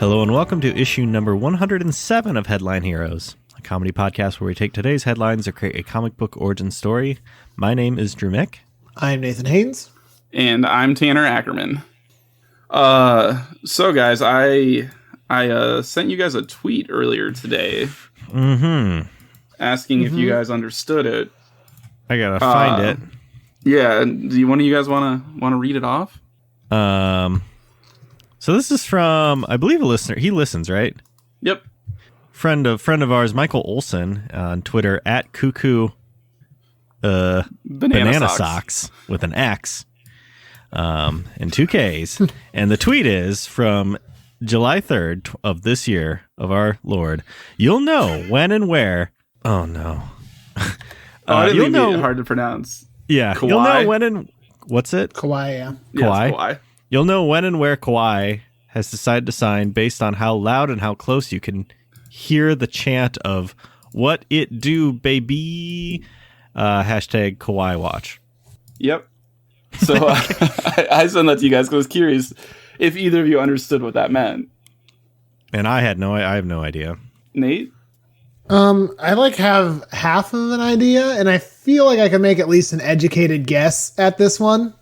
Hello and welcome to issue number 107 of Headline Heroes, a comedy podcast where we take today's headlines and create a comic book origin story. My name is Drew Mick. I'm Nathan Haynes. And I'm Tanner Ackerman. So guys, I sent you guys a tweet earlier today asking if you guys understood it. I gotta find it. Yeah, do one of you guys want to read it off? So this is from, I believe, a listener. He listens, right? Yep. Friend of ours, Michael Olson, on Twitter, at cuckoo banana socks with an X and 2 Ks. And the tweet is from July 3rd of this year, of our Lord. You'll know when and where. Oh, no. You'll know. Hard to pronounce. Yeah. Kawhi. You'll know when and... What's it? Kawhi, yeah. Kawhi? Yeah, Kawhi. You'll know when and where Kawhi has decided to sign based on how loud and how close you can hear the chant of "What it do, baby?" Hashtag Kawhi watch. Yep. So I sent that to you guys because I was curious if either of you understood what that meant. And I have no idea. Nate? I have half of an idea, and I feel like I can make at least an educated guess at this one.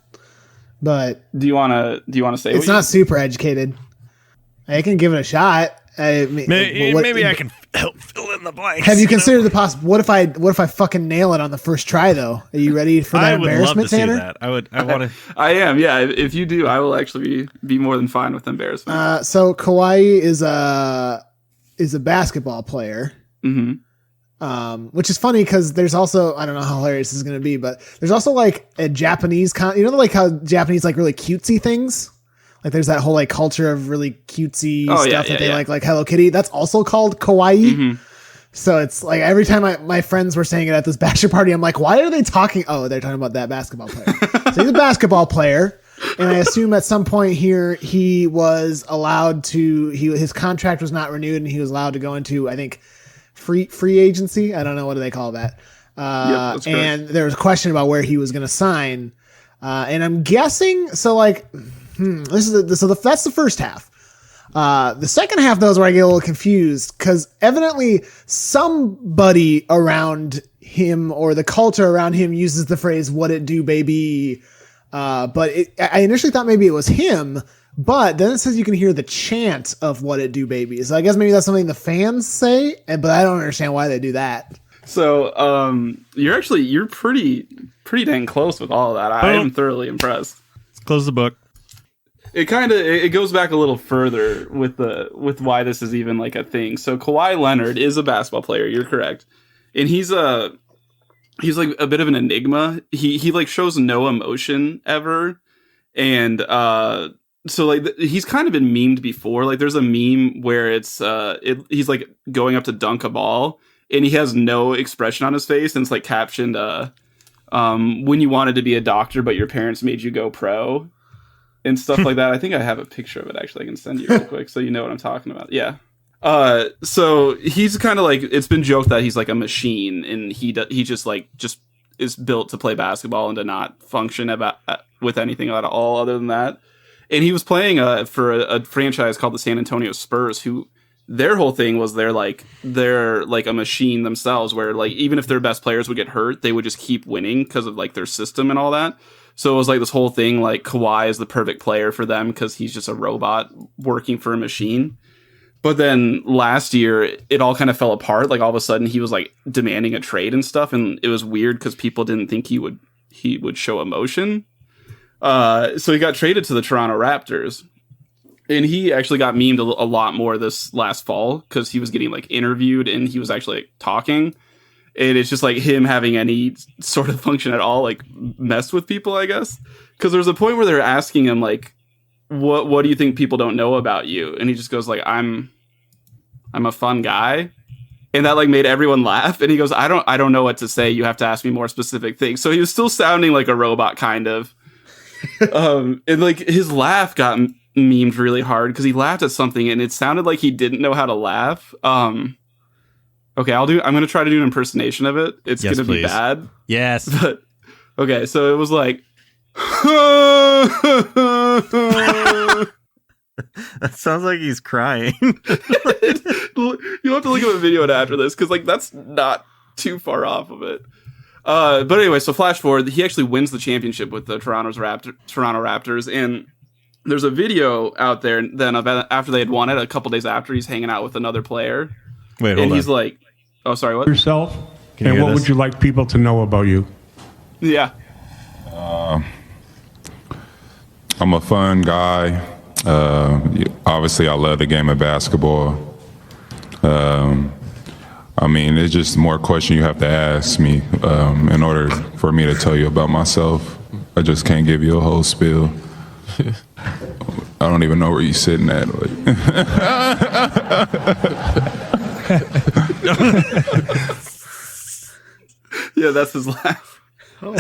But do you want to say it's not super educated? I can give it a shot. Maybe I can help fill in the blanks. Have you considered the possible? What if I fucking nail it on the first try though? Are you ready for that embarrassment, Tanner? I would love to see that. I want to. I am. Yeah. If you do, I will actually be more than fine with embarrassment. So Kawhi is a basketball player. Mm-hmm. Which is funny because there's also, I don't know how hilarious this is going to be, but there's also like a Japanese, like how Japanese like really cutesy things. Like there's that whole like culture of really cutesy stuff that they like Hello Kitty. That's also called kawaii. Mm-hmm. So it's like every time my friends were saying it at this bachelor party, I'm like, why are they talking? Oh, they're talking about that basketball player. So he's a basketball player. And I assume at some point here, he was allowed to, his contract was not renewed and he was allowed to go into, I think, free agency. I don't know. What do they call that? Yep, and there was a question about where he was going to sign. And I'm guessing, so like, that's the first half. The second half though is where I get a little confused because evidently somebody around him or the culture around him uses the phrase, "What it do, baby?" But I initially thought maybe it was him. But then it says you can hear the chant of "What it do, baby." So I guess maybe that's something the fans say, but I don't understand why they do that. So you're pretty dang close with all of that. I am thoroughly impressed. Let's close the book. It goes back a little further with why this is even like a thing. So Kawhi Leonard is a basketball player. You're correct, and he's like a bit of an enigma. He like shows no emotion ever, and so like he's kind of been memed before. Like there's a meme where it's he's like going up to dunk a ball and he has no expression on his face and it's like captioned when you wanted to be a doctor but your parents made you go pro and stuff like that. I think I have a picture of it actually. I can send you real quick so you know what I'm talking about. Yeah. So he's kind of like, it's been joked that he's like a machine and he just is built to play basketball and to not function with anything at all other than that. And he was playing for a franchise called the San Antonio Spurs, who their whole thing was they're like a machine themselves, where like even if their best players would get hurt, they would just keep winning because of like their system and all that. So it was like this whole thing like Kawhi is the perfect player for them because he's just a robot working for a machine. But then last year, it all kind of fell apart. Like all of a sudden, he was like demanding a trade and stuff, and it was weird because people didn't think he would show emotion. So he got traded to the Toronto Raptors, and he actually got memed a lot more this last fall because he was getting like interviewed and he was actually like, talking. And it's just like him having any sort of function at all, like messed with people, I guess. Because there was a point where they're asking him like, what do you think people don't know about you? And he just goes like, I'm a fun guy. And that like made everyone laugh. And he goes, I don't know what to say. You have to ask me more specific things. So he was still sounding like a robot kind of. And like his laugh got memed really hard because he laughed at something and it sounded like he didn't know how to laugh. Okay, I'm going to try to do an impersonation of it. It's going to be bad. Yes. But okay, so it was like That sounds like he's crying. You'll have to look up a video after this because like that's not too far off of it. But anyway, so flash forward, he actually wins the championship with the Toronto Raptors, and there's a video out there then after they had won it. A couple days after, he's hanging out with another player. Wait, hold on. And he's like, "Oh, sorry, what?" Yourself, Can you and hear what this? would you like people to know about you? Yeah. I'm a fun guy. Obviously, I love the game of basketball. I mean, it's just more question you have to ask me in order for me to tell you about myself. I just can't give you a whole spiel. I don't even know where you're sitting at. Yeah, that's his laugh. Oh,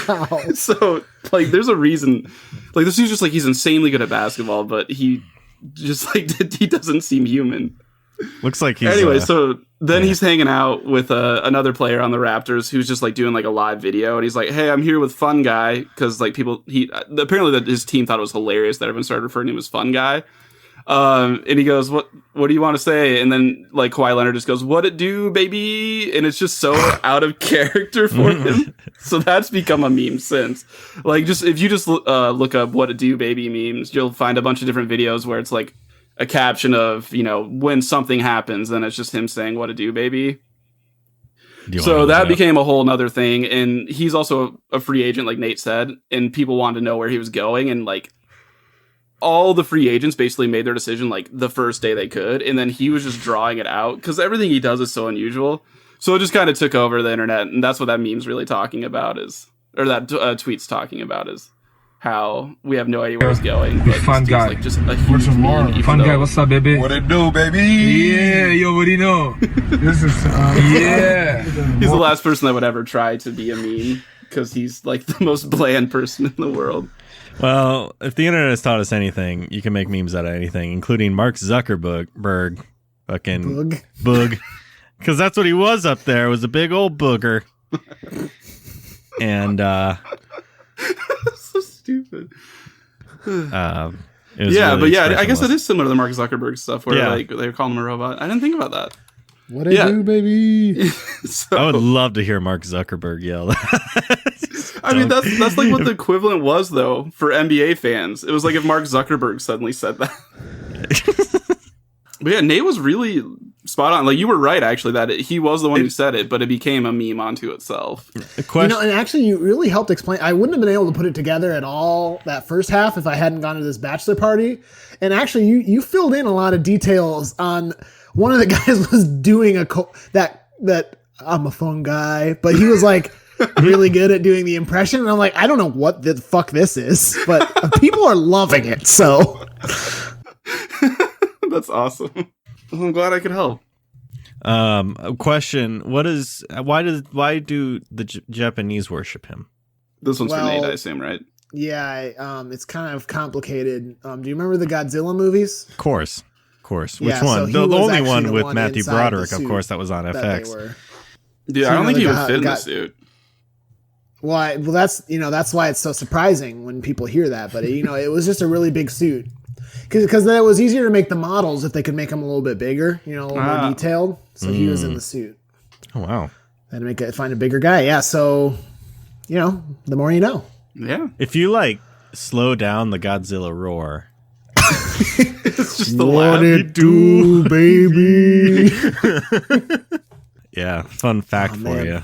wow. So, like, there's a reason. Like, this dude's just, like, he's insanely good at basketball, but he just, like, he doesn't seem human. Looks like he's... Anyway, so then he's hanging out with another player on the Raptors who's just, like, doing, like, a live video. And he's like, hey, I'm here with Fun Guy. Because, like, apparently his team thought it was hilarious that everyone started referring to him as Fun Guy. And he goes, what do you want to say? And then, like, Kawhi Leonard just goes, what it do, baby? And it's just so out of character for him. So that's become a meme since. Like, just if you just look up what it do, baby memes, you'll find a bunch of different videos where it's, like, a caption of, you know, when something happens, and it's just him saying, what it do, baby? So that became a whole nother thing. And he's also a free agent, like Nate said, and people wanted to know where he was going. And, like, all the free agents basically made their decision like the first day they could, and then he was just drawing it out because everything he does is so unusual. So it just kind of took over the internet, and that's what that meme's really talking about that tweet's talking about is how we have no idea where he's going. But Fun guy. Like just a huge meme. Fun guy, what's up, baby? What it do, baby? Yeah, you already know. This is Yeah. He's the last person that would ever try to be a meme because he's like the most bland person in the world. Well, if the internet has taught us anything, you can make memes out of anything, including Mark Zuckerberg, fucking boog, because that's what he was up there. Was a big old booger, and so stupid. I guess it is similar to the Mark Zuckerberg stuff where like they were calling him a robot. I didn't think about that. What I do, baby? So, I would love to hear Mark Zuckerberg yell that. I mean, that's like what the equivalent was, though, for NBA fans. It was like if Mark Zuckerberg suddenly said that. But yeah, Nate was really spot on. Like, you were right, actually, that he was the one who said it, but it became a meme onto itself. You know, and actually, you really helped explain. I wouldn't have been able to put it together at all that first half if I hadn't gone to this bachelor party. And actually, you filled in a lot of details on... One of the guys was doing that I'm a phone guy, but he was like really good at doing the impression. And I'm like, I don't know what the fuck this is, but people are loving it. So that's awesome. I'm glad I could help. A question: why do the Japanese worship him? This one's for Nate, I assume, right? Yeah, it's kind of complicated. Do you remember the Godzilla movies? Of course. Which Yeah, one? so the was only actually one the with one Matthew inside Broderick, the of suit course, that was on that FX. they were. Dude, So I don't think he would got- fit in the got- suit. Well, that's why it's so surprising when people hear that. But it was just a really big suit because then it was easier to make the models if they could make them a little bit bigger, a little more detailed. So he was in the suit. Oh wow! Had to find a bigger guy. Yeah. So, the more you know. Yeah. If you slow down the Godzilla roar. It's just the What laugh. it do, baby? Yeah, fun fact for you.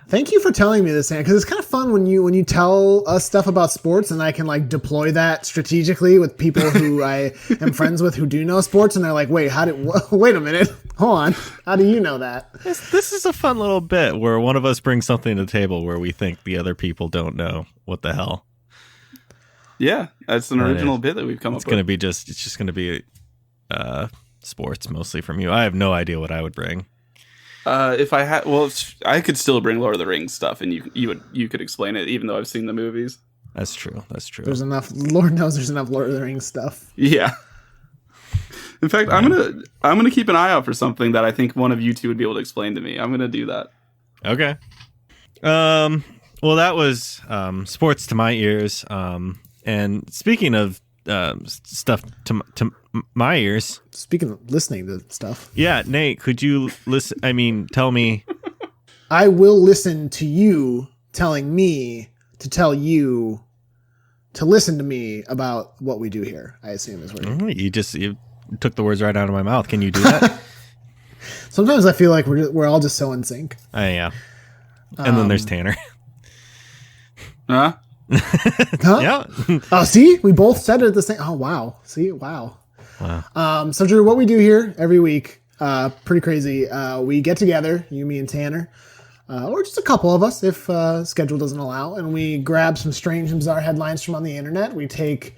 Thank you for telling me this, because it's kind of fun when you tell us stuff about sports, and I can deploy that strategically with people who I am friends with who do know sports, and they're like, "Wait, wait a minute, hold on, how do you know that?" This is a fun little bit where one of us brings something to the table where we think the other people don't know what the hell. Yeah, that's an original bit that we've come up with. It's just gonna be sports mostly from you. I have no idea what I would bring. If I had, I could still bring Lord of the Rings stuff, and you could explain it, even though I've seen the movies. That's true. There's enough. Lord knows there's enough Lord of the Rings stuff. Yeah. In fact, I'm gonna keep an eye out for something that I think one of you two would be able to explain to me. I'm gonna do that. Okay. Well, that was sports to my ears. And speaking of stuff to my ears. Speaking of listening to stuff. Yeah, Nate, could you listen? I mean, tell me. I will listen to you telling me to tell you to listen to me about what we do here, I assume is where You took the words right out of my mouth. Can you do that? Sometimes I feel like we're all just so in sync. Yeah. And then there's Tanner. Huh? Huh? Yeah. Oh, see, we both said it at the same. Oh, wow. See, wow. So Drew, what we do here every week, pretty crazy. We get together, you, me, and Tanner, or just a couple of us if schedule doesn't allow, and we grab some strange and bizarre headlines from on the internet. We take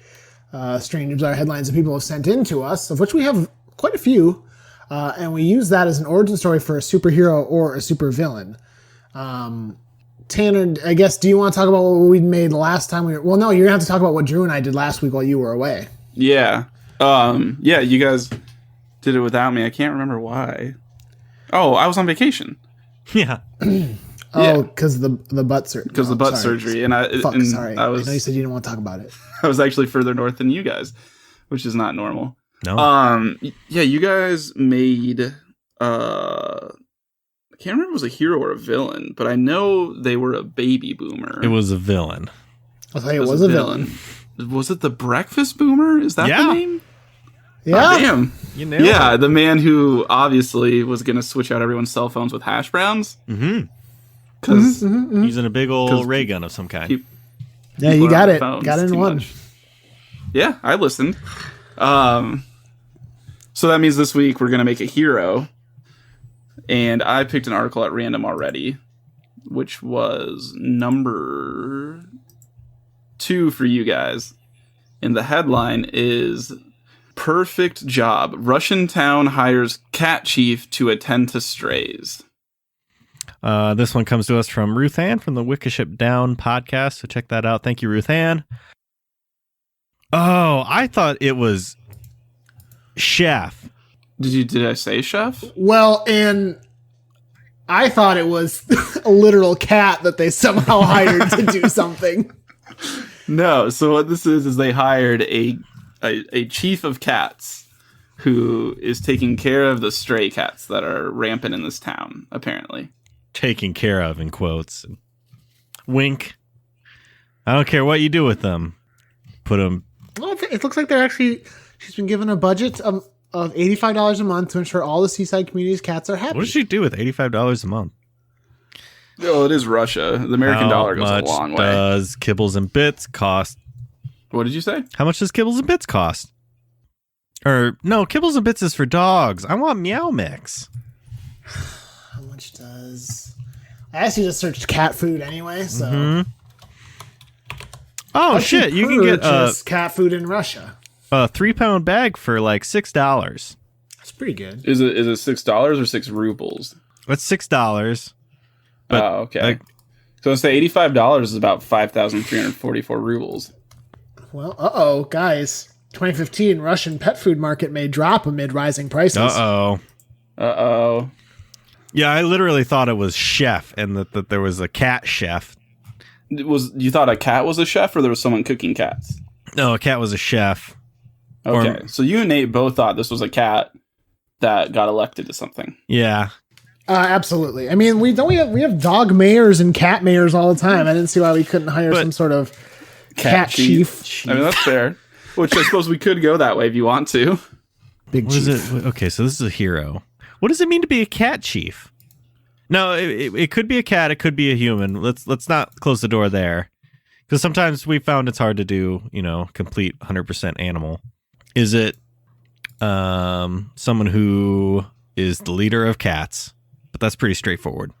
strange and bizarre headlines that people have sent in to us, of which we have quite a few, and we use that as an origin story for a superhero or a supervillain. Tanner, I guess, do you want to talk about what we made last time? Well, no, you're going to have to talk about what Drew and I did last week while you were away. Yeah. Yeah, you guys did it without me. I can't remember why. Oh, I was on vacation. Yeah. Oh, because the butt surgery. Because the butt surgery. And sorry. I know you said you didn't want to talk about it. I was actually further north than you guys, which is not normal. No. Yeah, you guys made I can't remember if it was a hero or a villain, but I know they were a baby boomer. It was a villain. I'll tell you, it was a villain. Was it the Breakfast Boomer? Is that the name? Yeah. Oh, damn. You nailed Yeah, it. the man who obviously was going to switch out everyone's cell phones with hash browns. Mm-hmm. Because Using a big old ray gun of some kind. Yeah, you got it. Got it in one. Much. Yeah, I listened. So that means this week we're going to make a hero. And I picked an article at random already, which was number 2 for you guys. And the headline is Purrfect Job. Russian town hires cat chief to attend to strays. This one comes to us from Ruth Ann from the Wickership Down podcast. So check that out. Thank you, Ruth Ann. Oh, I thought it was chef. Did I say chef? Well, and I thought it was a literal cat that they somehow hired to do something. No. So what this is they hired a chief of cats who is taking care of the stray cats that are rampant in this town, apparently. Taken care of, in quotes. Wink. I don't care what you do with them. Put them. Well, it looks like they're actually. She's been given a budget of $85 a month to ensure all the seaside community's cats are happy. What does she do with $85 a month? Oh, it is Russia. The American dollar goes a long way. How much does Kibbles and Bits cost? What did you say? How much does Kibbles and Bits cost? Or, no, Kibbles and Bits is for dogs. I want Meow Mix. How much does... I actually just searched cat food anyway, so... Mm-hmm. Oh, shit, you can get cat food in Russia. a 3-pound bag for like $6. That's pretty good. Is it $6 or 6 rubles? That's $6. But, oh, okay. So let's say $85 is about 5,344 rubles. Well, guys. 2015 Russian pet food market may drop amid rising prices. Uh-oh. Yeah, I literally thought it was chef and that there was a cat chef. You thought a cat was a chef or there was someone cooking cats? No, a cat was a chef. Okay, so you and Nate both thought this was a cat that got elected to something. Yeah. Absolutely. I mean, we have dog mayors and cat mayors all the time. I didn't see why we couldn't hire some sort of cat chief. I mean, that's fair. Which I suppose we could go that way if you want to. Big What chief. is it? Okay, so this is a hero. What does it mean to be a cat chief? No, it could be a cat. It could be a human. Let's not close the door there, because sometimes we found it's hard to do. Complete 100% animal. Is it someone who is the leader of cats? But that's pretty straightforward.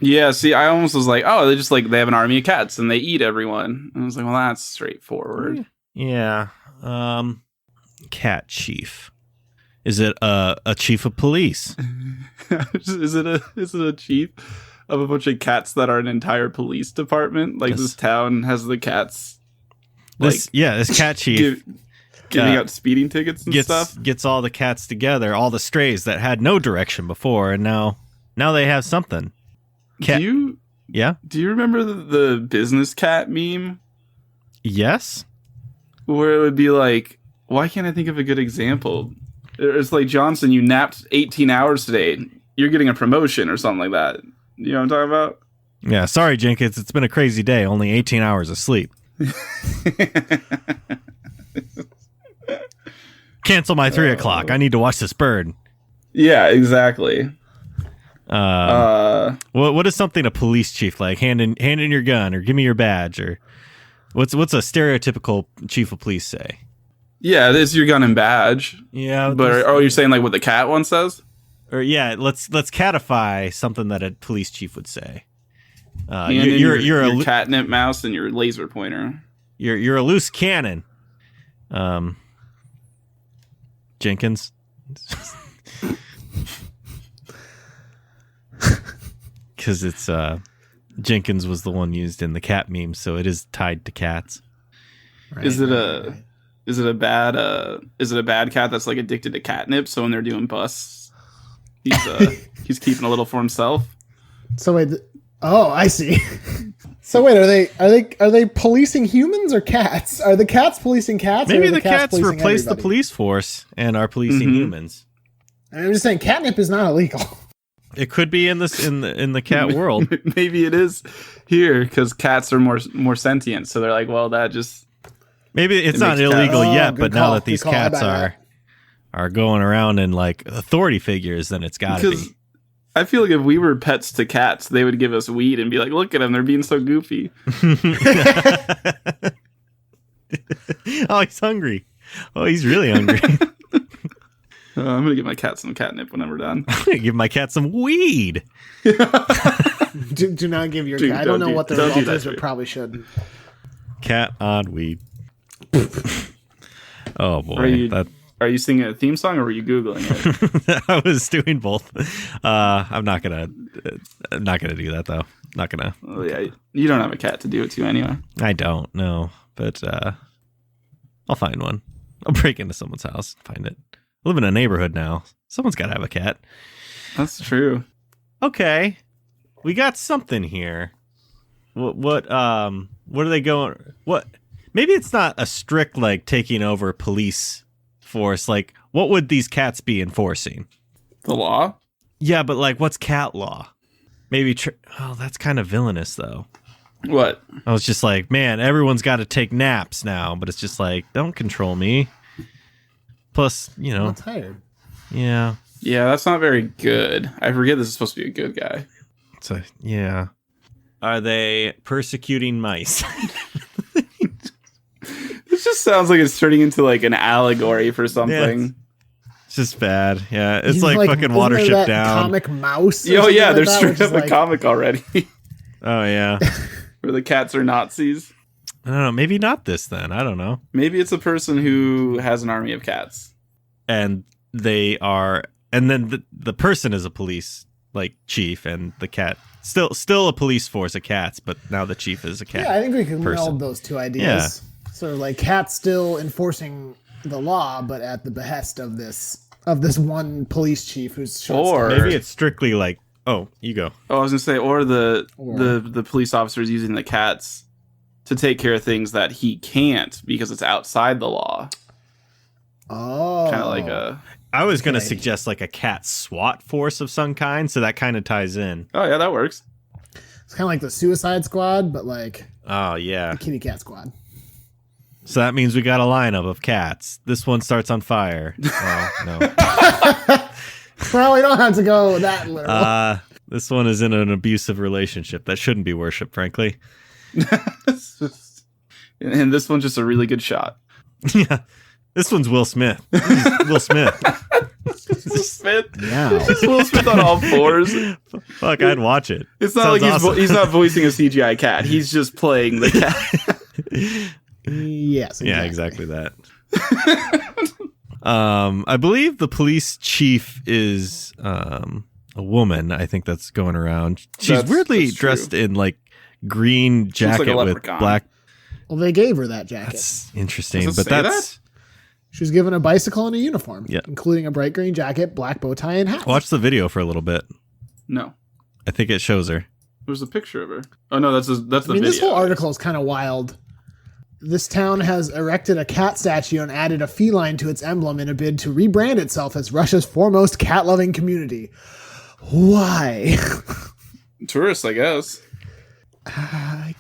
Yeah, see, I almost was like, oh, they have an army of cats and they eat everyone. And I was like, well, that's straightforward. Yeah. Cat chief. Is it a chief of police? Is it a chief of a bunch of cats that are an entire police department? Like this town has the cats. This cat chief giving out speeding tickets and stuff. Gets all the cats together, all the strays that had no direction before, and now they have something. Do you remember the business cat meme? Yes. where it would be like, why can't I think of a good example? It's like, Johnson, you napped 18 hours today. You're getting a promotion or something like that. You know what I'm talking about? Yeah, sorry, Jenkins. It's been a crazy day. Only 18 hours of sleep. Cancel my 3 o'clock. I need to watch this bird. Yeah, exactly. What is something a police chief like? Hand in your gun, or give me your badge, or what's a stereotypical chief of police say? Yeah, it is your gun and badge. Yeah, but you're saying like what the cat one says? Or yeah, let's catify something that a police chief would say. You're a catnip mouse and your laser pointer. You're a loose cannon. Jenkins. Because it's Jenkins was the one used in the cat meme, so it is tied to cats. Right, Is it a bad cat that's like addicted to catnip? So when they're doing busts, he's keeping a little for himself. So wait, I see. So wait, are they policing humans or cats? Are the cats policing cats? Maybe or are the cats policing replace the everybody? police force and are policing humans. I'm just saying, catnip is not illegal. It could be in the cat world. Maybe it is here because cats are more sentient. So they're like, well, that just Maybe it's It not makes illegal cats- yet, Oh, but good now call, that these good call, I cats bet are going around in like authority figures, then it's got to because be. I feel like if we were pets to cats, they would give us weed and be like, look at them, they're being so goofy. Oh, he's hungry. Oh, he's really hungry. I'm gonna give my cat some catnip when we're done. I'm gonna give my cat some weed. Do not give your Dude, cat. I don't know what the don't do result that is, to but me. probably should. Cat on weed. Oh boy, Are you singing a theme song or were you Googling it? I was doing both. I'm not gonna do that though. Not gonna. Oh, yeah, you don't have a cat to do it to anyway. I don't know, but I'll find one. I'll break into someone's house, find it. I live in a neighborhood now. Someone's got to have a cat. That's true. Okay, we got something here. What are they going? What? Maybe it's not a strict like taking over police force. Like, what would these cats be enforcing? The law? Yeah, but like, what's cat law? Maybe. Oh, that's kind of villainous, though. What? I was just like, man, everyone's got to take naps now, but it's just like, don't control me. Plus, you know, I'm tired. yeah. Yeah, that's not very good. I forget this is supposed to be a good guy. So, yeah. Are they persecuting mice? This just sounds like it's turning into like an allegory for something. It's just bad. Yeah, it's He's like fucking isn't there Watership that Down. Comic mouse. or Oh something yeah, like they're that, straight which is up a like- comic already. Oh, yeah. Where the cats are Nazis. I don't know. Maybe not this then. I don't know. Maybe it's a person who has an army of cats. And they are, and then the person is a police like chief, and the cat still a police force of cats, but now the chief is a cat. Yeah, I think we can person. meld those two ideas. Sort of like cats still enforcing the law, but at the behest of this one police chief who's short Or- Maybe it's strictly like, oh, you go. Oh, I was gonna say, or the police officer is using the cats to take care of things that he can't because it's outside the law. Oh, Kind of like a. I was going to Okay. suggest like a cat SWAT force of some kind, so that kind of ties in. Oh yeah, that works. It's kind of like the Suicide Squad, but like Oh, yeah. Kitty Cat Squad. So that means we got a lineup of cats. This one starts on fire. Oh, no. Well, we don't have to go that literal. This one is in an abusive relationship that shouldn't be worshipped, frankly. And this one's just a really good shot. Yeah. This one's Will Smith. This is Will Smith. Will Smith. Yeah. It's Will Smith on all fours. Fuck, I'd watch it. It's not Sounds like awesome. he's not voicing a CGI cat. He's just playing the cat. Yes. Yeah, exactly that. I believe the police chief is a woman. I think that's going around. She's weirdly that's true. dressed in like green looks like a jacket with leprechaun. black. Well, they gave her that jacket. That's interesting, Does it but say that's She was given a bicycle and a uniform, Yeah. including a bright green jacket, black bow tie, and hat. watch the video for a little bit. No, I think it shows her. there's a picture of her. Oh no, that's the I mean, video. this whole article is kind of wild. This town has erected a cat statue and added a feline to its emblem in a bid to rebrand itself as Russia's foremost cat-loving community. Why? Tourists, I guess. I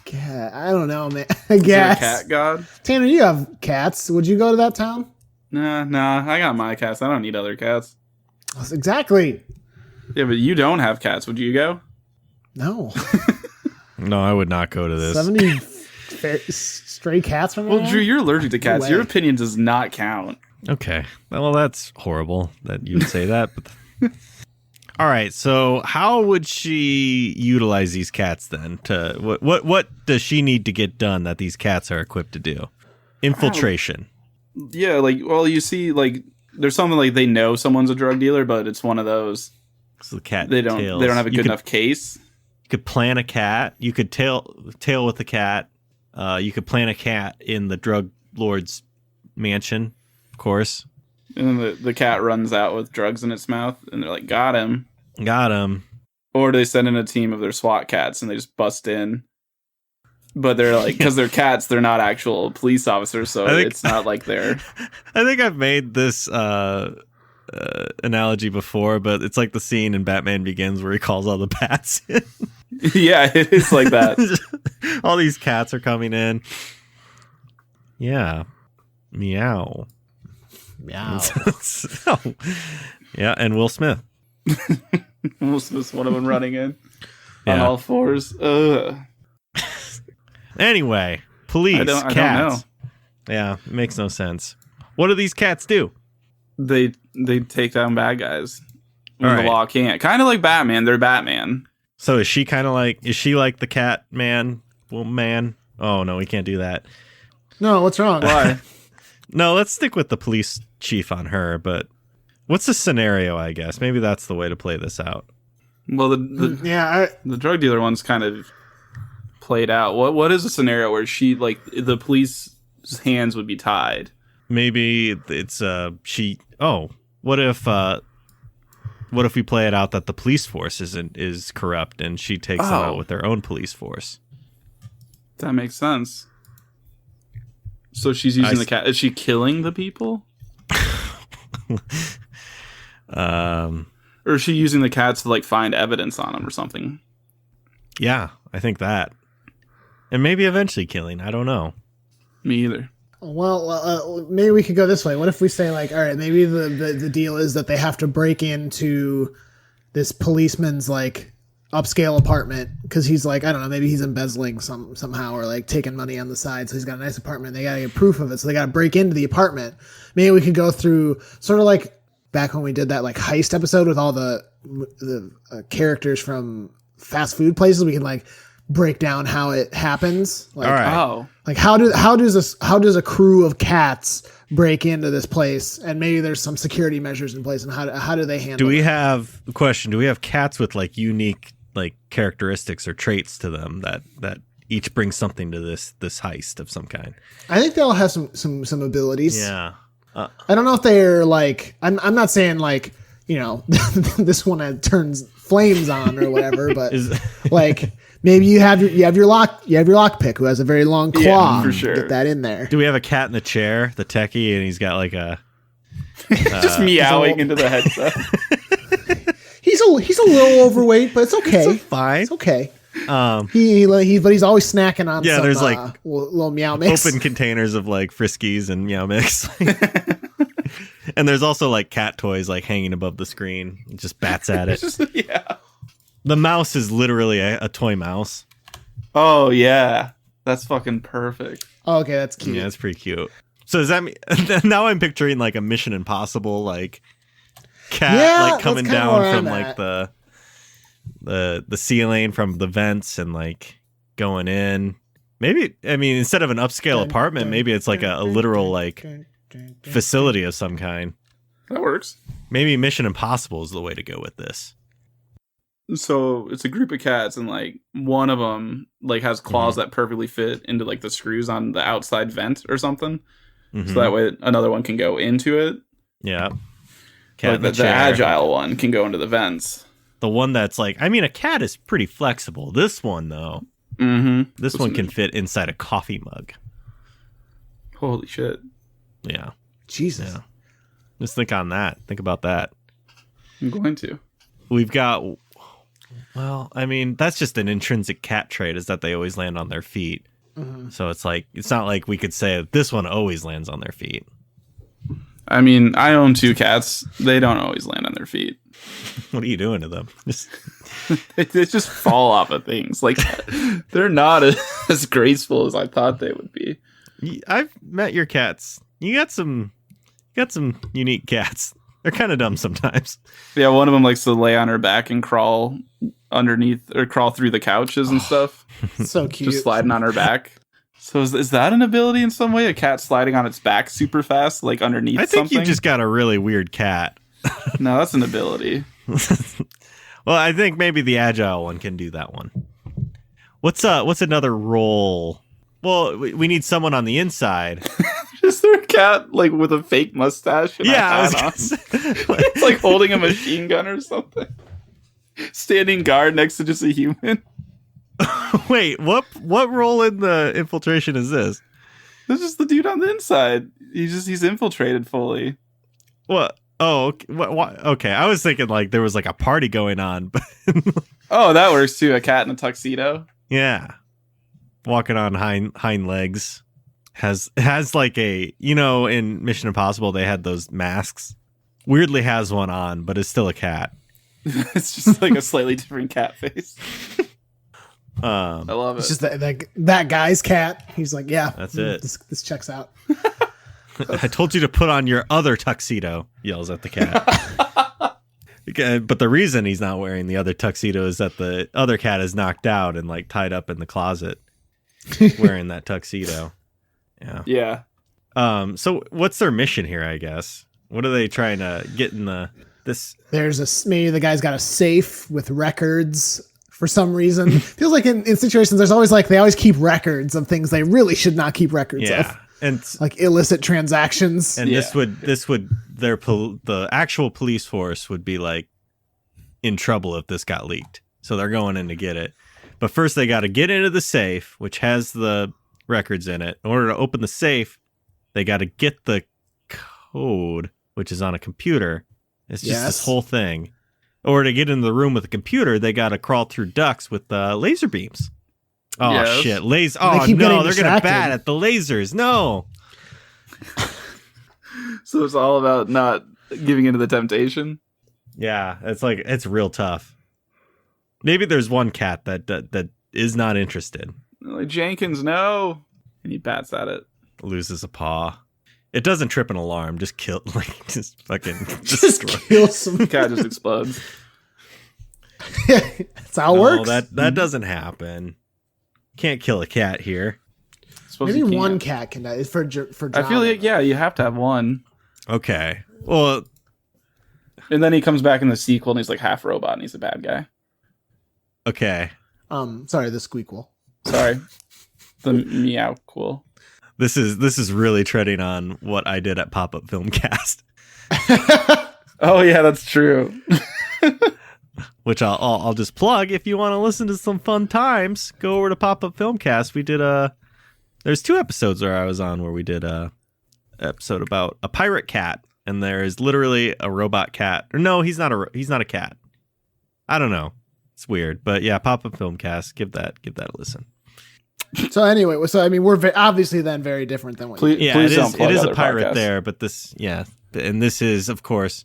don't know, man. I Is there a guess. cat god? Tanner, you have cats. Would you go to that town? Nah. I got my cats. I don't need other cats. Exactly. Yeah, but you don't have cats. Would you go? No. No, I would not go to this. 70 stray cats from Well, Drew, you're allergic to cats. way. Your opinion does not count. Okay. Well, that's horrible that you would say that. But all right. So, how would she utilize these cats then? To what does she need to get done that these cats are equipped to do? Infiltration. Yeah, you see, there's something like they know someone's a drug dealer, but it's one of those So the cat. they don't tails. have a You good could- enough case. You could plant a cat. You could tail with the cat. You could plant a cat in the drug lord's mansion, of course. And then the cat runs out with drugs in its mouth, and they're like, got him. Got him. Or they send in a team of their SWAT cats, and they just bust in. But they're like, because they're cats, they're not actual police officers, so it's not like they're... I think I've made this analogy before, but it's like the scene in Batman Begins where he calls all the bats in. Yeah, it is like that. All these cats are coming in. Yeah. Meow. Meow. Yeah, and Will Smith. Almost missed one of them running in on Yeah. all fours. Ugh. Anyway, police, I don't cats. Yeah, it makes no sense. What do these cats do? They take down bad guys when All the right. law can't. Kind of like Batman. They're Batman. So is she like the cat man? Well, man. Oh no, we can't do that. No, what's wrong? Why? No, let's stick with the police chief on her, but what's the scenario, I guess? Maybe that's the way to play this out. Well, the drug dealer one's kind of played out. What is a scenario where she the police's hands would be tied? Maybe it's what if we play it out that the police force is corrupt and she takes them out with their own police force? That makes sense. So she's using the cat. Is she killing the people? Or is she using the cats to find evidence on them or something? Yeah, I think that. And maybe eventually killing. I don't know. Me either. Well, maybe we could go this way. What if we say all right, maybe the deal is that they have to break into this policeman's upscale apartment because he's I don't know, maybe he's embezzling somehow or taking money on the side. So he's got a nice apartment. They got to get proof of it. So they got to break into the apartment. Maybe we could go through sort of back when we did that heist episode with all the characters from fast food places. We can break down how it happens. All right. Oh. How does a crew of cats break into this place? And maybe there's some security measures in place. And how do they handle? Do we it? have the question? Do we have cats with unique characteristics or traits to them that each brings something to this heist of some kind? I think they'll have some abilities. Yeah. I don't know if they're I'm not saying this one turns flames on or whatever, but maybe you have your lock pick who has a very long claw. Yeah, for sure. Get that in there. Do we have a cat in the chair, the techie, and he's got a Just meowing into the headset. He's a little overweight, but it's okay. It's fine. It's okay. But he's always snacking on some there's little meow mix. open containers of Friskies and Meow Mix. And there's also cat toys hanging above the screen. It just bats at it. Yeah. The mouse is literally a toy mouse. Oh yeah, that's fucking perfect. Oh, okay, that's cute. Yeah, it's pretty cute. So does that mean now I'm picturing a Mission Impossible cat coming that's kinda down where from I'm at. the ceiling from the vents and going in. Maybe instead of an upscale apartment, maybe it's a literal facility of some kind. That works. Maybe Mission Impossible is the way to go with this. So it's a group of cats, and one of them has claws that perfectly fit into the screws on the outside vent or something. Mm-hmm. So that way another one can go into it. Yeah. Cat in The chair. agile one can go into the vents. The one that's a cat is pretty flexible. This one though, Mm-hmm. this one can fit inside a coffee mug. Holy shit. Yeah. Jesus. Yeah. Just think on that. Think about that. I'm going to. We've got, well, I mean, that's just an intrinsic cat trait, is that they always land on their feet. So it's like, it's not like we could say this one always lands on their feet. I mean, I own 2 cats. They don't always land on their feet. What are you doing to them? Just, They just fall off of things. Like, they're not as graceful as I thought they would be. I've met your cats. You got some unique cats. They're kind of dumb sometimes. Yeah, one of them likes to lay on her back and crawl underneath or crawl through the couches and stuff. So cute. Just sliding on her back. So is that an ability in some way? A cat sliding on its back super fast, like underneath I think something? you just got a really weird cat. No, that's an ability. Well, I think maybe the agile one can do that one. What's another role? Well, we need someone on the inside. Is there a cat like with a fake mustache? And Yeah, I a was hat gonna on? say, It's like holding a machine gun or something. Standing guard next to just a human. wait, what role in the infiltration is this? This is the dude on the inside. He's infiltrated fully. What? Oh, okay. Okay. I was thinking like there was like a party going on, but Oh, that works too. A cat in a tuxedo. yeah, walking on hind legs. Has like a, in Mission Impossible they had those masks. Weirdly has one on, but it's still a cat. It's just like a slightly different cat face. I love it. It's just that guy's cat. He's like, yeah, That's it. This checks out. I told you to put on your other tuxedo, yells at the cat. Okay, but the reason he's not wearing the other tuxedo is that the other cat is knocked out and like tied up in the closet wearing that tuxedo. Yeah. Yeah. So what's their mission here, I guess? What are they trying to get in this? There's maybe the guy's got a safe with records for some reason. Feels like in situations there's always like they always keep records of things they really should not keep records of. And Like illicit transactions. And this would the actual police force would be like in trouble if this got leaked. So they're going in to get it. But first they got to get into the safe, which has the records in it. In order to open the safe, they got to get the code, which is on a computer. It's just this whole thing. Or to get in the room with the computer, they got to crawl through ducts with laser beams. Oh, Yes. shit. Oh, keep no, getting they're going to distracted. bat at the lasers. No. So it's all about not giving into the temptation. Yeah, it's real tough. Maybe there's one cat that is not interested. Like, Jenkins, no. And he bats at it. Loses a paw. It doesn't trip an alarm. Just kill, just fucking Just destroy. kill some. The cat just explodes. That's how it works. That doesn't happen. Can't kill a cat here. Suppose Maybe you can't. one cat can die for I feel like, yeah, you have to have one. Okay. Well, And then he comes back in the sequel and he's like half robot and he's a bad guy. okay. Sorry, the squeakquel. Sorry. The meow cool. This is really treading on what I did at Pop-Up Filmcast, Oh yeah, that's true. which I'll just plug. If you want to listen to some fun times, go over to Pop-Up Filmcast. We did there's 2 episodes where I was on where we did a episode about a pirate cat, and there is literally a robot cat. Or no, he's not a cat. I don't know. It's weird, but yeah, Pop-Up Filmcast. Give that a listen. So anyway, I mean, we're obviously then very different than what. Please, Yeah, please it don't is. plug It is a other pirate podcasts. there, but this is of course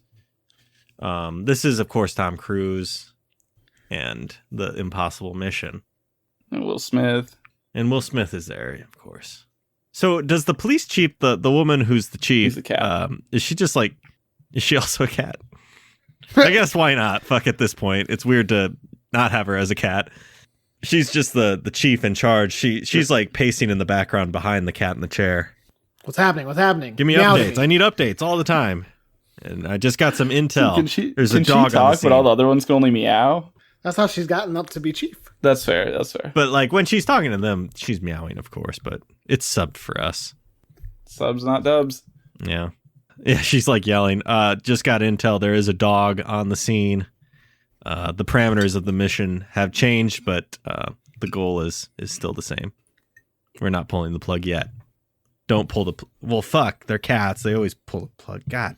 Tom Cruise and the Impossible Mission, And Will Smith. and Will Smith is there, of course. So does the police chief, the woman who's the chief, He's a cat. is she also a cat? I guess why not? Fuck, at this point, it's weird to not have her as a cat. She's just the chief in charge. She's like pacing in the background behind the cat in the chair. What's happening? Give me Meow to updates. I need updates all the time. And I just got some intel. There's Can a dog she on the talk, scene. but all the other ones can only meow? That's how she's gotten up to be chief. That's fair. But like when she's talking to them, she's meowing, of course, but it's subbed for us. Subs, not dubs. Yeah. Yeah, she's like yelling, just got intel. There is a dog on the scene. The parameters of the mission have changed, but the goal is still the same. We're not pulling the plug yet. don't pull the well, fuck, they're cats. They always pull the plug. God,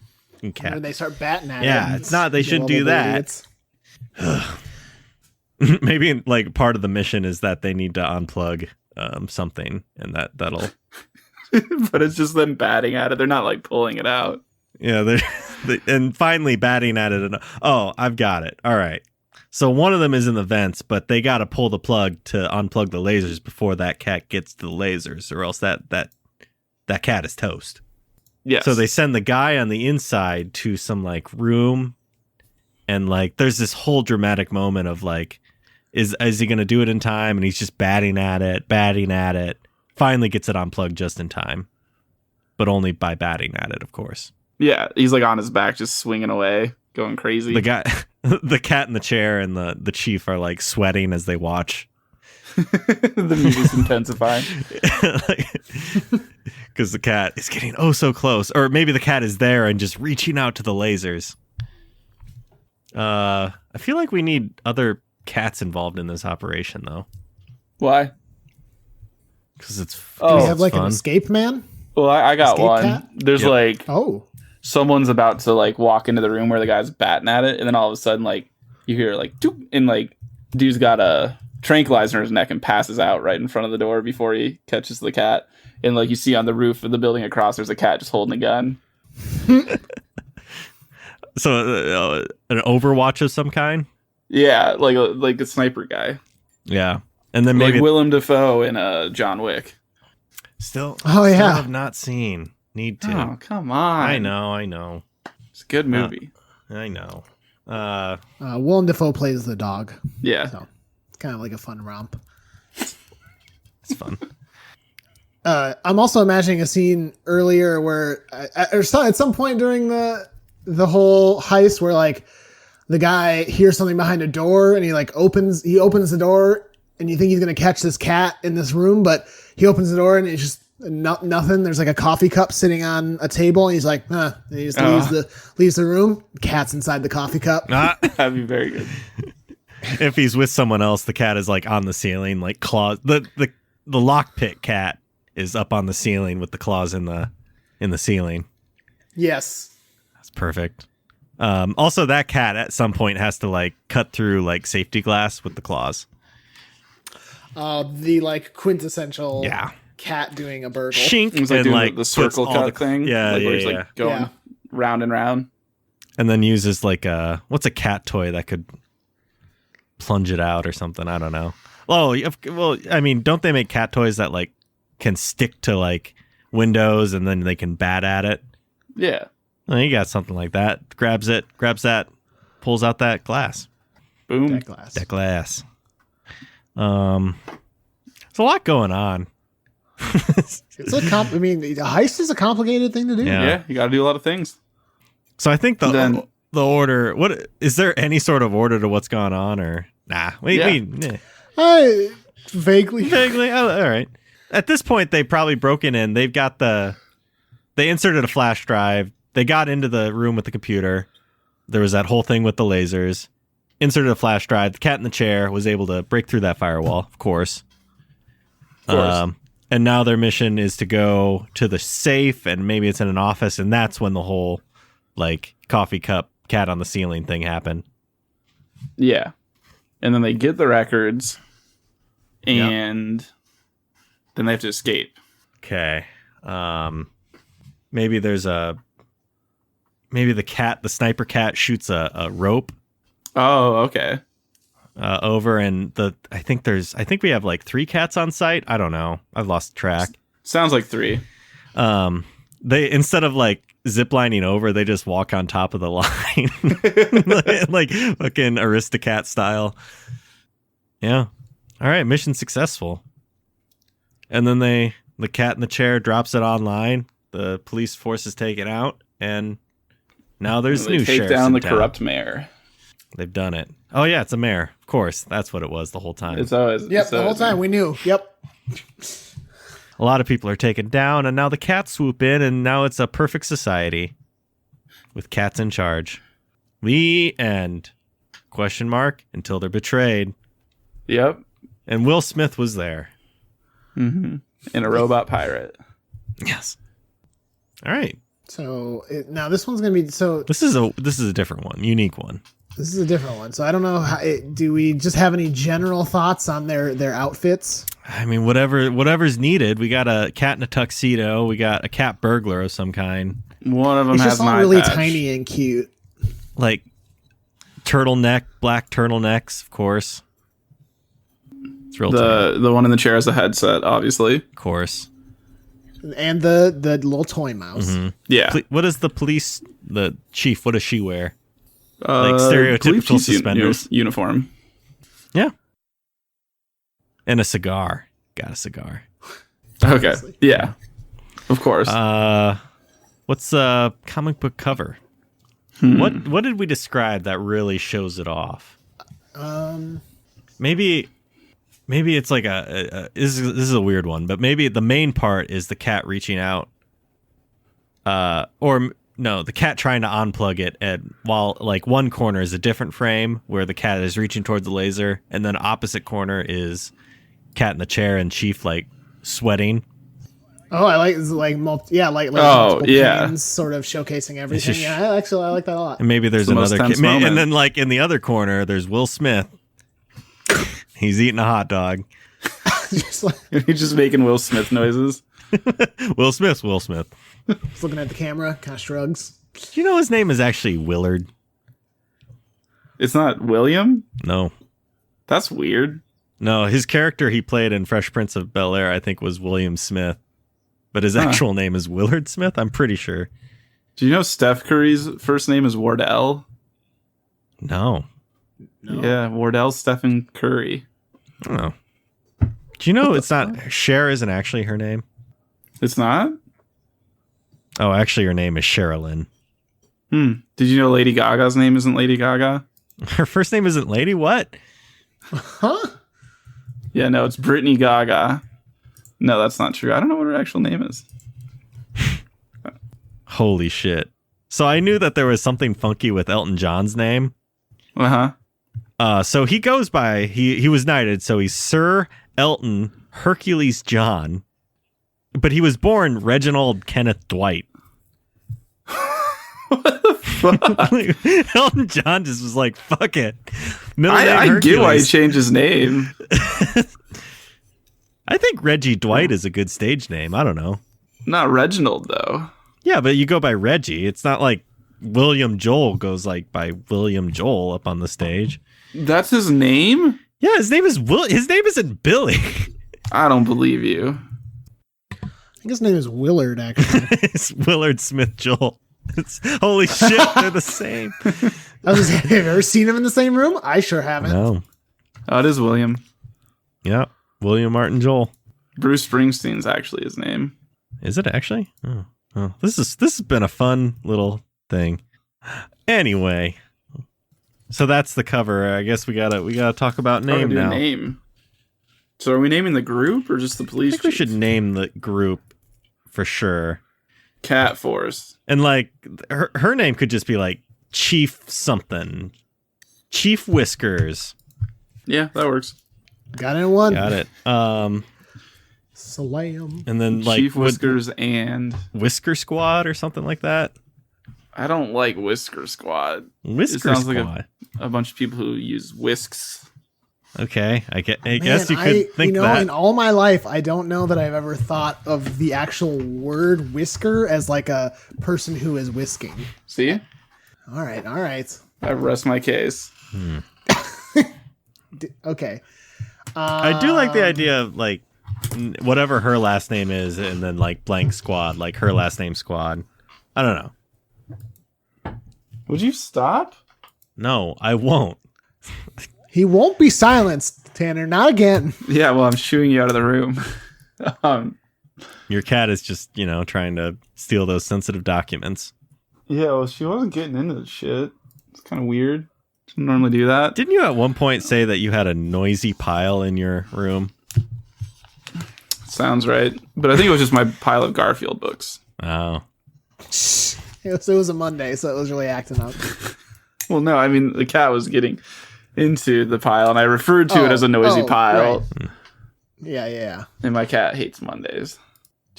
cat. When they start batting at Yeah, it. it's not. They shouldn't do that. Maybe like part of the mission is that they need to unplug something, and that'll. But it's just them batting at it. They're not like pulling it out. Yeah, and finally batting at it. And oh, I've got it. All right. So one of them is in the vents, but they got to pull the plug to unplug the lasers before that cat gets to the lasers, or else that cat is toast. Yes. So they send the guy on the inside to some like room, and like there's this whole dramatic moment of like, is he going to do it in time? And he's just batting at it. Finally gets it unplugged just in time, but only by batting at it, of course. Yeah, he's like on his back, just swinging away, going crazy. The guy, the cat in the chair, and the chief are like sweating as they watch. The music's intensifying. Because the cat is getting so close. Or maybe the cat is there and just reaching out to the lasers. I feel like we need other cats involved in this operation, though. Why? Because it's Do we have it's like fun. an escape man? Well, I got Escape one. cat? There's Yep. like Oh. someone's about to like walk into the room where the guy's batting at it, and then all of a sudden like you hear like doop, and like dude's got a tranquilizer in his neck and passes out right in front of the door before he catches the cat. And like you see on the roof of the building across, there's a cat just holding a gun. So an Overwatch of some kind? Yeah, like a sniper guy, Yeah. And then like maybe Willem Dafoe in John Wick. still yeah. have not seen. Need to. Oh come on! I know. It's a good movie. I know. Willem Dafoe plays the dog. Yeah, So it's kind of like a fun romp. It's fun. I'm also imagining a scene earlier where, at some point during the whole heist, where like the guy hears something behind a door and he opens the door and you think he's gonna catch this cat in this room, but he opens the door and it's just nothing. There's like a coffee cup sitting on a table and he's like, huh. And he just leaves the room. Cat's inside the coffee cup. that'd be very good. If he's with someone else, the cat is like on the ceiling, like claws. The lockpick cat is up on the ceiling with the claws in the ceiling. Yes. That's perfect. Also, that cat at some point has to like cut through like safety glass with the claws. The like quintessential Yeah. cat doing a burgle. Shink, It was like and doing like the circle puts all cut thing. Yeah, like, yeah, where he's yeah. like going round and round. And then uses like what's a cat toy that could plunge it out or something? I don't know. Well, I mean, don't they make cat toys that like can stick to like windows and then they can bat at it? Yeah. Well, you got something like that. Grabs that, pulls out that glass. Boom. That glass. That glass. There's a lot going on. It's a heist is a complicated thing to do. Yeah. Yeah, you got to do a lot of things. So I think Then- the order. What is there any sort of order to what's going on or nah? Vaguely. Vaguely. All right. At this point, they've probably broken in. They've got they inserted a flash drive. They got into the room with the computer. There was that whole thing with the lasers. Inserted a flash drive. The cat in the chair was able to break through that firewall, of course. And now their mission is to go to the safe, and maybe it's in an office, and that's when the whole like coffee cup cat on the ceiling thing happened. Yeah. And then they get the records and then they have to escape. Okay. Maybe the sniper cat shoots a rope Oh, okay. over, and I think we have like 3 cats on site. I don't know. I've lost track. Sounds like 3. They, instead of like ziplining over, they just walk on top of the line, like fucking Aristocat style. Yeah. All right. Mission successful. And then the cat in the chair drops it online. The police force is taken out, and now there's They new take sheriffs down in the town. corrupt mayor. They've done it. Oh yeah, it's a mayor. Of course, that's what it was the whole time. It's always The whole time we knew. Yep. A lot of people are taken down, and now the cats swoop in, and now it's a perfect society with cats in charge. The end. ? Until they're betrayed. Yep. And Will Smith was there. Mm-hmm. And a robot pirate. Yes. All right. So now this one's gonna be This is a different one, unique one. This is a different one. So I don't know. Do we just have any general thoughts on their outfits? I mean, whatever's needed. We got a cat in a tuxedo. We got a cat burglar of some kind. One of them It's has just all my really patch. tiny and cute. Like turtleneck, black turtlenecks, of course. It's real tiny, The one in the chair has a headset, obviously. of course. And the little toy mouse. Yeah. What does the chief, what does she wear? Police stereotypical chief suspenders. Uniform. Yeah. And a cigar. Got a cigar. Okay. Yeah. Of course. What's a comic book cover? What did we describe that really shows it off? Maybe it's like this is a weird one, but maybe the main part is the cat reaching out, or no, the cat trying to unplug it, and while like one corner is a different frame where the cat is reaching towards the laser, and then opposite corner is cat in the chair and Chief like sweating. Oh, I like multiple panes sort of showcasing everything. just- Yeah, I like that a lot. And maybe there's the most another tense kid, moment. and then like in the other corner there's Will Smith. He's eating a hot dog. Just like He's just making Will Smith noises. Will Smith. just looking at the camera, kind of shrugs. Do you know his name is actually Willard? It's not William? No. That's weird. No, his character he played in Fresh Prince of Bel-Air, I think, was William Smith. But his actual name is Willard Smith, I'm pretty sure. Do you know Steph Curry's first name is Wardell? No. Yeah, Wardell Stephen Curry. Oh. Do you know it's not... Cher isn't actually her name? It's not? Oh, actually her name is Sherilyn. Did you know Lady Gaga's name isn't Lady Gaga? Her first name isn't Lady? What? Huh? Yeah, no, it's Brittany Gaga. No, that's not true. I don't know what her actual name is. Holy shit. So I knew that there was something funky with Elton John's name. Uh-huh. So he goes by, he was knighted, so he's Sir Elton Hercules John, but he was born Reginald Kenneth Dwight. Elton John just was like, fuck it. I get why he changed his name. I think Reggie Dwight is a good stage name. I don't know. Not Reginald, though. Yeah, but you go by Reggie. It's not like William Joel goes like by William Joel up on the stage. That's his name? Yeah, his name is His name isn't Billy. I don't believe you. I think his name is Willard, actually. It's Willard Smith Joel. Holy shit, they're the same. I was have you ever seen him in the same room? I sure haven't. No. Oh, it is William. Yeah, William Martin Joel. Bruce Springsteen's actually his name. Is it actually? Oh. This has been a fun little thing. Anyway, so that's the cover. I guess we gotta talk about name now. Name. So are we naming the group or just the police? I think we should name the group for sure. Cat Force. And like her name could just be like Chief something. Chief Whiskers. Yeah, that works. Got it in one. Got it. Slam. And then like Chief Whiskers and Whisker Squad or something like that. I don't like Whisker Squad. Whisker It sounds Squad. like a bunch of people who use whisks. Okay, I guess you Man, could think that. in all my life, I don't know that I've ever thought of the actual word whisker as like a person who is whisking. See? All right. I rest my case. Okay. I do like the idea of like whatever her last name is, and then like blank squad, like her last name squad. I don't know. Would you stop? No, I won't. He won't be silenced, Tanner. Not again. Yeah, well, I'm shooing you out of the room. Your cat is just, trying to steal those sensitive documents. Yeah, well, she wasn't getting into the shit. It's kind of weird. She don't normally do that. Didn't you at one point say that you had a noisy pile in your room? Sounds right. But I think it was just my pile of Garfield books. Oh. It was a Monday, so it was really acting up. Well, no, I mean, the cat was getting into the pile, and I referred to it as a noisy pile. Right. Yeah. And my cat hates Mondays.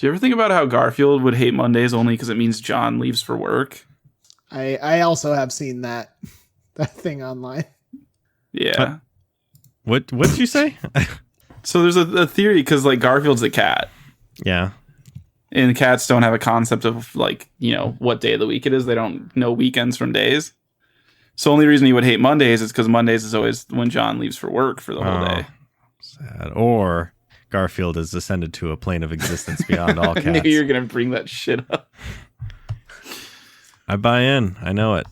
Do you ever think about how Garfield would hate Mondays only because it means John leaves for work? I also have seen that thing online. Yeah. What did you say? So there's a theory because like Garfield's a cat, Yeah. and cats don't have a concept of like, what day of the week it is. They don't know weekends from days. So only reason he would hate Mondays is because Mondays is always when John leaves for work for the whole day. Sad. Or Garfield has ascended to a plane of existence beyond all I knew cats. you were gonna bring that shit up. I buy in. I know it.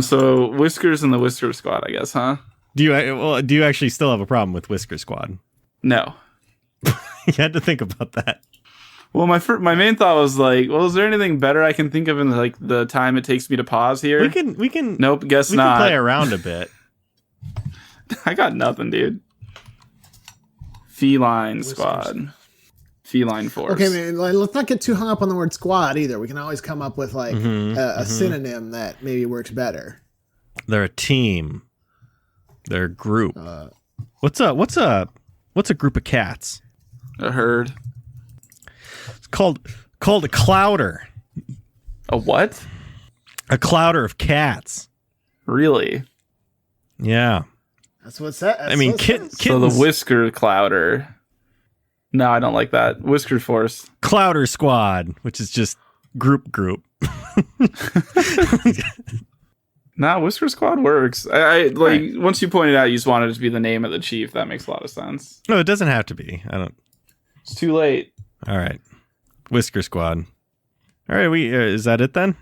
So Whiskers and the Whisker Squad, I guess, huh? Do you actually still have a problem with Whisker Squad? No. You had to think about that. Well, my main thought was like, well, is there anything better I can think of in like the time it takes me to pause here? We can. Nope, guess we not. can play around a bit. I got nothing, dude. Feline Squad. Feline Force. Okay, man, let's not get too hung up on the word squad either. We can always come up with like a synonym that maybe works better. They're a team. They're a group. What's a group of cats? A herd. It's called a clouder. A what? A clouder of cats. Really? Yeah. That's what's that. I mean, kittens. So the Whisker Clouder. No, I don't like that. Whisker Force. Clouder Squad, which is just group. Nah, Whisker Squad works. I like once you pointed out you just wanted it to be the name of the chief. That makes a lot of sense. No, it doesn't have to be. I don't. It's too late. All right. Whisker Squad. All right. Is that it then?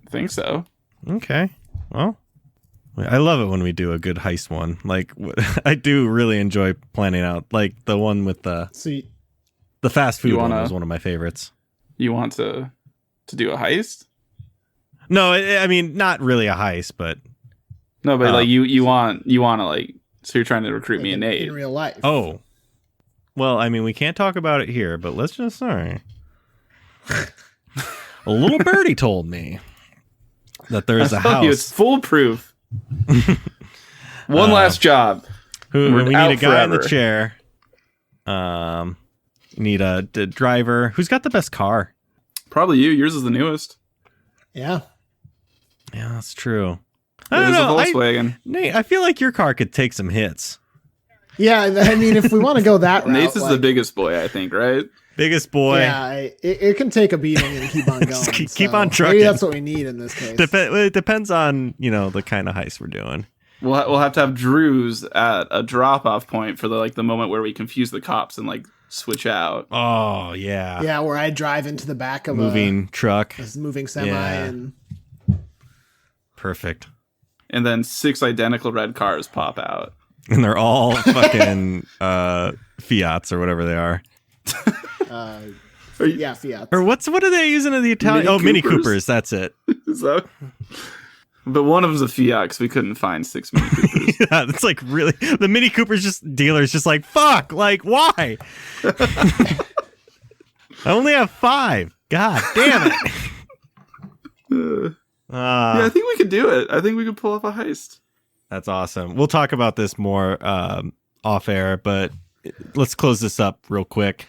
I think so. Okay. Well, I love it when we do a good heist one. Like, I do really enjoy planning out. Like the one with the fast food one was one of my favorites. You want to do a heist? No, I mean not really a heist, but no, but like you want to like. So you're trying to recruit me and Nate in real life. Oh, well, I mean we can't talk about it here, but let's just say a little birdie told me that there is a house. It's foolproof. One last job. We need a guy in the forever. chair. Need a driver. Who's got the best car? Probably you. Yours is the newest. Yeah. Yeah, that's true. It is a Volkswagen. Nate, I feel like your car could take some hits. Yeah, I mean, if we want to go that route, Nate's is the biggest boy, I think, right? Biggest boy. Yeah, it can take a beating and keep on going. Keep on trucking. Maybe that's what we need in this case. It depends on the kind of heist we're doing. We'll have to have Drew's at a drop-off point for the moment where we confuse the cops and like switch out. Oh yeah. Yeah, where I drive into the back of moving truck, a moving semi, and perfect. And then 6 identical red cars pop out. And they're all fucking Fiats or whatever they are. yeah, Fiat. Or what are they using in the Italian? Mini Coopers. That's it. So, but one of them's a Fiat because we couldn't find 6 Mini Coopers. Yeah, it's like really the Mini Cooper's dealer's just like fuck. Like why? I only have 5. God damn it. Yeah, I think we could do it. I think we could pull off a heist. That's awesome. We'll talk about this more off air, but let's close this up real quick.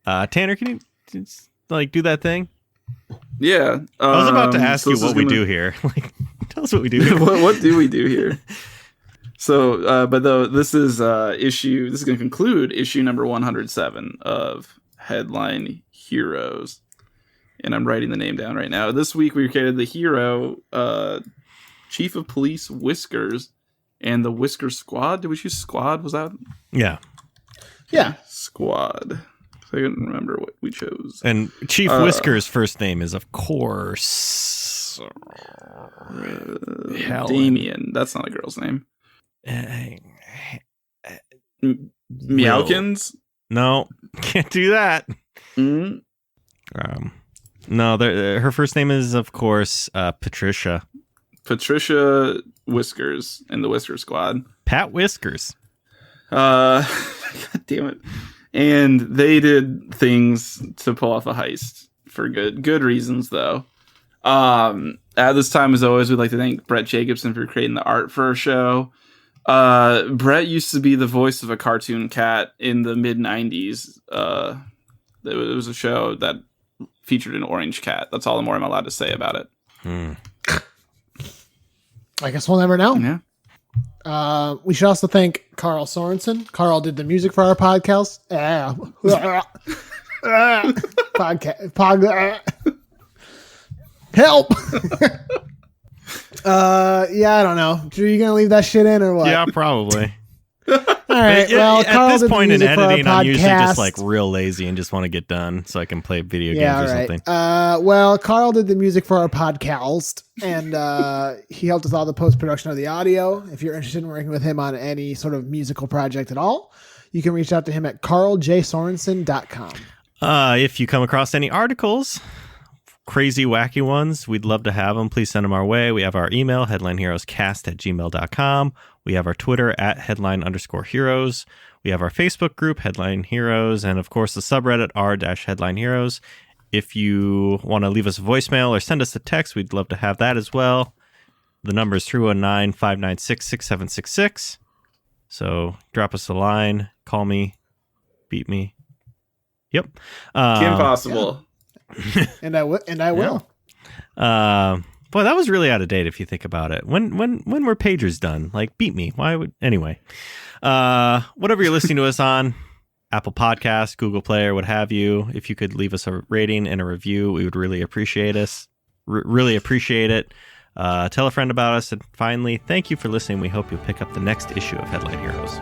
Tanner, can you just, do that thing? Yeah. I was about to ask you what we do here. Tell us what we do here. what do we do here? So, but though this is going to conclude issue number 107 of Headline Heroes. And I'm writing the name down right now. This week we created the hero, Chief of Police Whiskers, and the Whisker Squad. Did we choose Squad? Was that? Yeah. Yeah. Squad. I couldn't remember what we chose. And Chief Whisker's first name is, of course, Damien. That's not a girl's name. Meowkins? No, can't do that. Mm-hmm. No, her first name is, of course, Patricia. Patricia Whiskers in the Whisker Squad. Pat Whiskers. God damn it. And they did things to pull off a heist for good reasons, though. At this time, as always, we'd like to thank Brett Jacobson for creating the art for our show. Brett used to be the voice of a cartoon cat in the mid-90s. It was a show that featured an orange cat. That's all the more I'm allowed to say about it. I guess we'll never know. Yeah. We should also thank Carl Sorensen. Carl did the music for our podcast. Help. Yeah, I don't know. Drew, you gonna leave that shit in or what? Yeah, probably. All right. Well, at Carl this did the point in music for our editing, I'm usually just podcast. like real lazy and just want to get done so I can play video games Yeah, or all right. something. Well, Carl did the music for our podcast, and he helped with all the post-production of the audio. If you're interested in working with him on any sort of musical project at all, you can reach out to him at carljsorensen.com. If you come across any articles, crazy, wacky ones, we'd love to have them. Please send them our way. We have our email, headlineheroescast@gmail.com. We have our Twitter at headline_heroes. We have our Facebook group, Headline Heroes, and of course the subreddit r-headline heroes. If you want to leave us a voicemail or send us a text, we'd love to have that as well. The number is 319-596-6766. So drop us a line, call me, beat me. Yep. Kim Possible. And I will. Boy, that was really out of date if you think about it. When were pagers done? Like, beat me. Why would anyway? Whatever you're listening to us on, Apple Podcasts, Google Play, or what have you. If you could leave us a rating and a review, we would really appreciate really appreciate it. Tell a friend about us, and finally, thank you for listening. We hope you'll pick up the next issue of Headline Heroes.